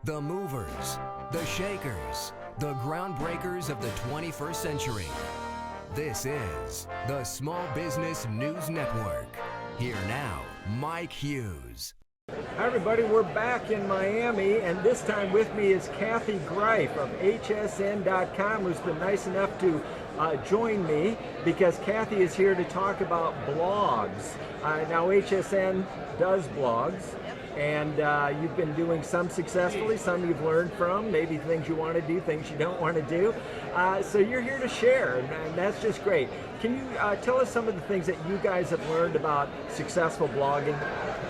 The movers, the shakers, the groundbreakers of the 21st century. This is the Small Business News Network. Here now, Mike Hughes. Hi everybody, we're back in Miami, and this time with me is Cathy Grief of HSN.com, who's been nice enough to join me because Cathy is here to talk about blogs. Now HSN does blogs, and you've been doing some successfully, some you've learned from, maybe things you want to do, things you don't want to do. So you're here to share, and that's just great. Can you tell us some of the things that you guys have learned about successful blogging?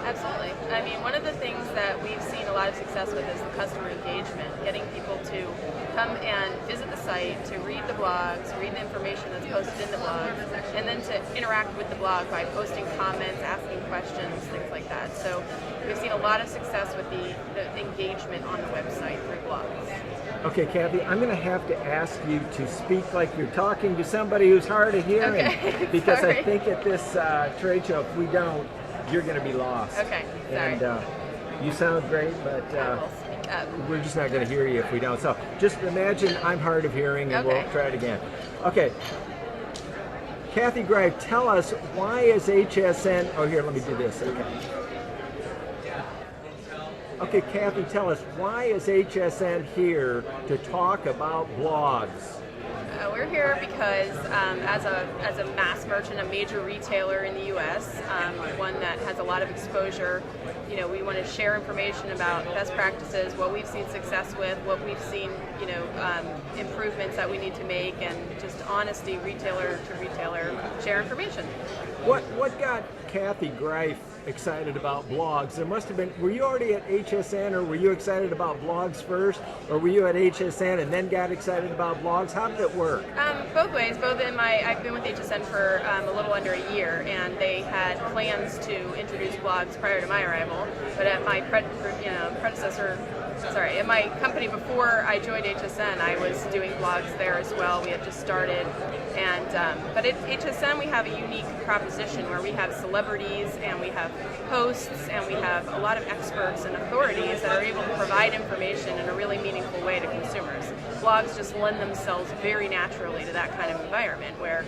Absolutely. I mean, one of the things that we've seen a lot of success with is the customer engagement, getting people to come and visit the site, to read the blogs, read the information that's posted in the blogs, and then to interact with the blog by posting comments, asking questions, things like that. So we've seen a lot of success with the engagement on the website through blogs. Okay, Cathy, I'm going to have to ask you to speak like you're talking to somebody who's hard of hearing, okay. because Sorry. I think at this trade show, if we don't, you're going to be lost. Okay, sorry. And you sound great, but I will speak up. we're just not going to hear you if we don't. So just imagine I'm hard of hearing, and Okay. we'll try it again. Okay. Cathy Grief, tell us, why is HSN... Oh, here, let me do this. Okay. Okay, Cathy, tell us, why is HSN here to talk about blogs? We're here because as a mass merchant, a major retailer in the U.S., one that has a lot of exposure, you know, we want to share information about best practices, what we've seen success with, what we've seen, you know, improvements that we need to make, and just honesty, retailer to retailer, share information. What got Cathy Grief excited about blogs? There must have been, were you already at HSN, or were you excited about blogs first, or were you at HSN and then got excited about blogs? How did it work? Both ways. I've been with HSN for a little under a year, and they had plans to introduce blogs prior to my arrival. But at my at my company before I joined HSN, I was doing blogs there as well. We had just started, and but at HSN we have a unique proposition where we have celebrities and we have hosts and we have a lot of experts and authorities that are able to provide information in a really meaningful way to consumers. Blogs just lend themselves very naturally to that kind of environment where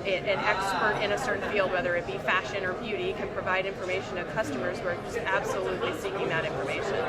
an expert in a certain field, whether it be fashion or beauty, can provide information to customers who are just absolutely seeking that information.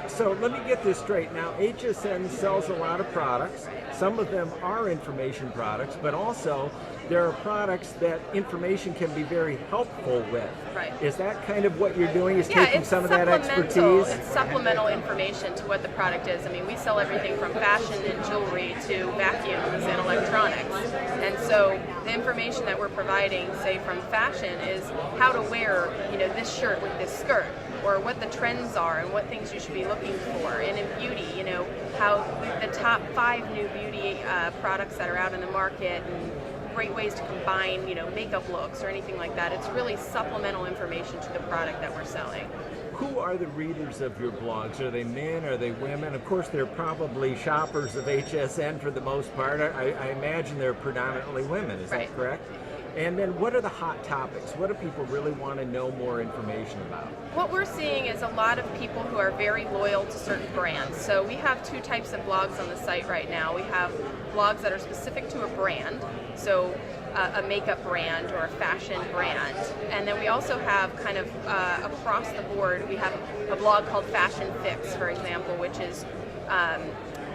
So let me get this straight. Now, HSN sells a lot of products. Some of them are information products, but also there are products that information can be very helpful with. Right. Is that kind of what you're doing, is Yeah, taking it's some of that supplemental. expertise? It's supplemental information to what the product is. I mean, we sell everything from fashion and jewelry to vacuums and electronics. And so the information that we're providing, say from fashion, is how to wear, you know, this shirt with this skirt, or what the trends are and what things you should be looking for. And in beauty, you know, how the top 5 new beauty products that are out in the market, and great ways to combine, you know, makeup looks or anything like that. It's really supplemental information to the product that we're selling. Who are the readers of your blogs? Are they men? Are they women? Of course, they're probably shoppers of HSN for the most part. I imagine they're predominantly women. Is Right. that correct? And then what are the hot topics? What do people really want to know more information about? What we're seeing is a lot of people who are very loyal to certain brands. So we have 2 types of blogs on the site right now. We have blogs that are specific to a brand, so a makeup brand or a fashion brand. And then we also have kind of across the board, we have a blog called Fashion Fix, for example, which is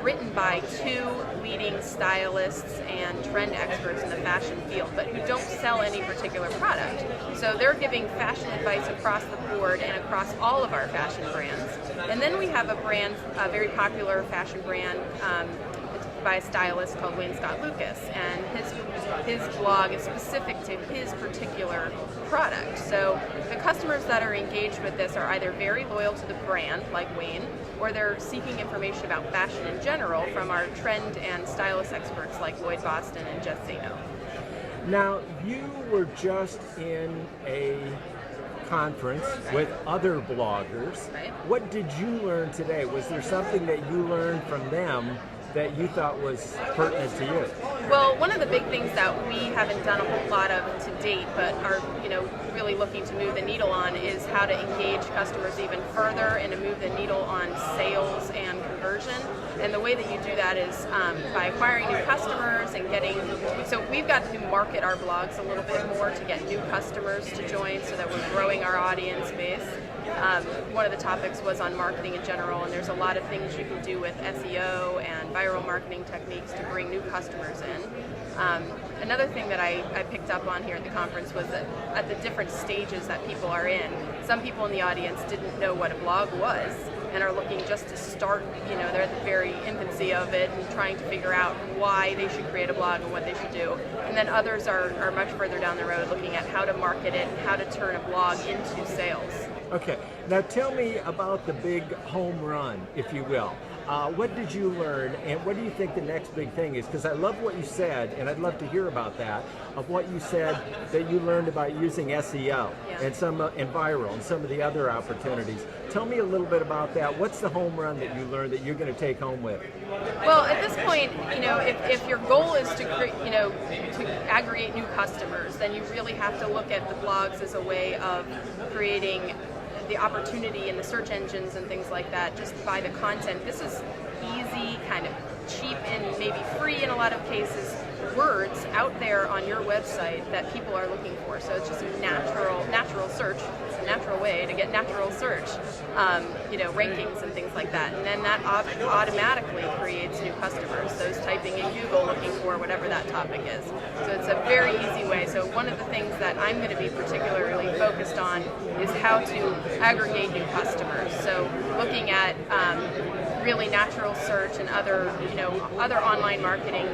written by 2 leading stylists and trend experts in the fashion field, but who don't sell any particular product. So they're giving fashion advice across the board and across all of our fashion brands. And then we have a very popular fashion brand by a stylist called Wayne Scott Lucas, and his blog is specific to his particular product. So the customers that are engaged with this are either very loyal to the brand, like Wayne, or they're seeking information about fashion in general from our trend and stylist experts like Lloyd Boston and Jess Zeno. Now, you were just in a conference with other bloggers. Right. What did you learn today? Was there something that you learned from them that you thought was pertinent to you? Well, one of the big things that we haven't done a whole lot of to date, but are really looking to move the needle on, is how to engage customers even further and to move the needle on sales conversion. And the way that you do that is by acquiring new customers and so we've got to market our blogs a little bit more to get new customers to join so that we're growing our audience base. One of the topics was on marketing in general, and there's a lot of things you can do with SEO and viral marketing techniques to bring new customers in. Another thing that I picked up on here at the conference was that at the different stages that people are in, some people in the audience didn't know what a blog was and are looking just to start, they're at the very infancy of it and trying to figure out why they should create a blog and what they should do. And then others are much further down the road looking at how to market it, how to turn a blog into sales. Okay, now tell me about the big home run, if you will. What did you learn, and what do you think the next big thing is? Because I love what you said, and I'd love to hear about that, of what you said that you learned about using SEO and viral and some of the other opportunities. Tell me a little bit about that. What's the home run that you learned that you're going to take home with? Well, at this point, if your goal is to aggregate new customers, then you really have to look at the blogs as a way of creating the opportunity in the search engines and things like that just by the content. This is easy, kind of cheap, and maybe free in a lot of cases, words out there on your website that people are looking for. So it's just a natural search. It's a natural way to get natural search, rankings and things like that. And then that automatically creates new customers, those typing in Google looking for whatever that topic is. So it's a very easy way. So one of the things that I'm going to be particularly focused on is how to aggregate new customers. So looking at really natural search and other online marketing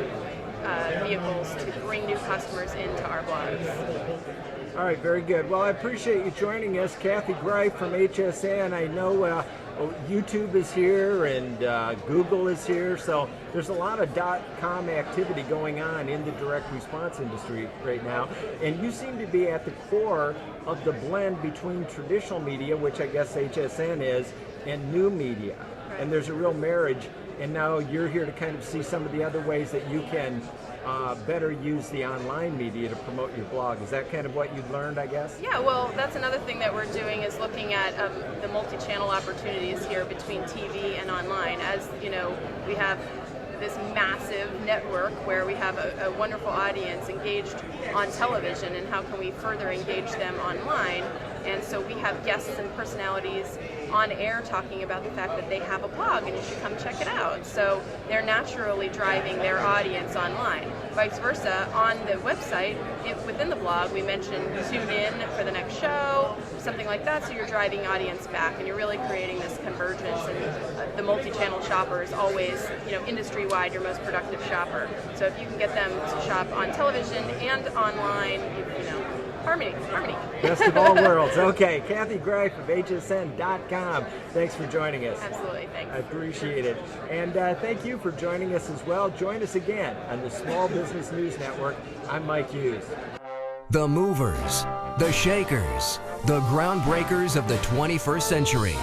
vehicles to bring new customers into our blogs. All right, very good. Well, I appreciate you joining us, Cathy Grief from HSN. I know YouTube is here and Google is here, so there's a lot of .com activity going on in the direct response industry right now, and you seem to be at the core of the blend between traditional media, which I guess HSN is, and new media. Right. And there's a real marriage, and now you're here to kind of see some of the other ways that you can better use the online media to promote your blog. Is that kind of what you've learned, I guess? Yeah, well, that's another thing that we're doing is looking at the multi-channel opportunities here between TV and online. As you know, we have this massive network where we have a wonderful audience engaged on television, and how can we further engage them online? And so we have guests and personalities on air talking about the fact that they have a blog and you should come check it out. So they're naturally driving their audience online. Vice versa, on the website, within the blog, we mentioned tune in for the next show, something like that, so you're driving audience back and you're really creating this convergence. And the multi-channel shopper is always, industry-wide, your most productive shopper. So if you can get them to shop on television and online, harmony. Best of all worlds. Okay, Cathy Grief of HSN.com. Thanks for joining us. Absolutely, thanks. I appreciate it. And thank you for joining us as well. Join us again on the Small Business News Network. I'm Mike Hughes. The movers, the shakers, the groundbreakers of the 21st century.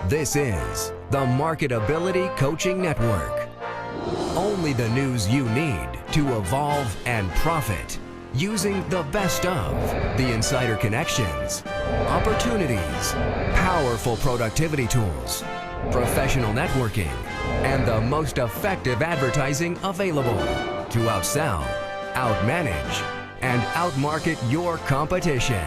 This is the Marketability Coaching Network. Only the news you need to evolve and profit. Using the best of the insider connections, opportunities, powerful productivity tools, professional networking, and the most effective advertising available to outsell, outmanage, and outmarket your competition.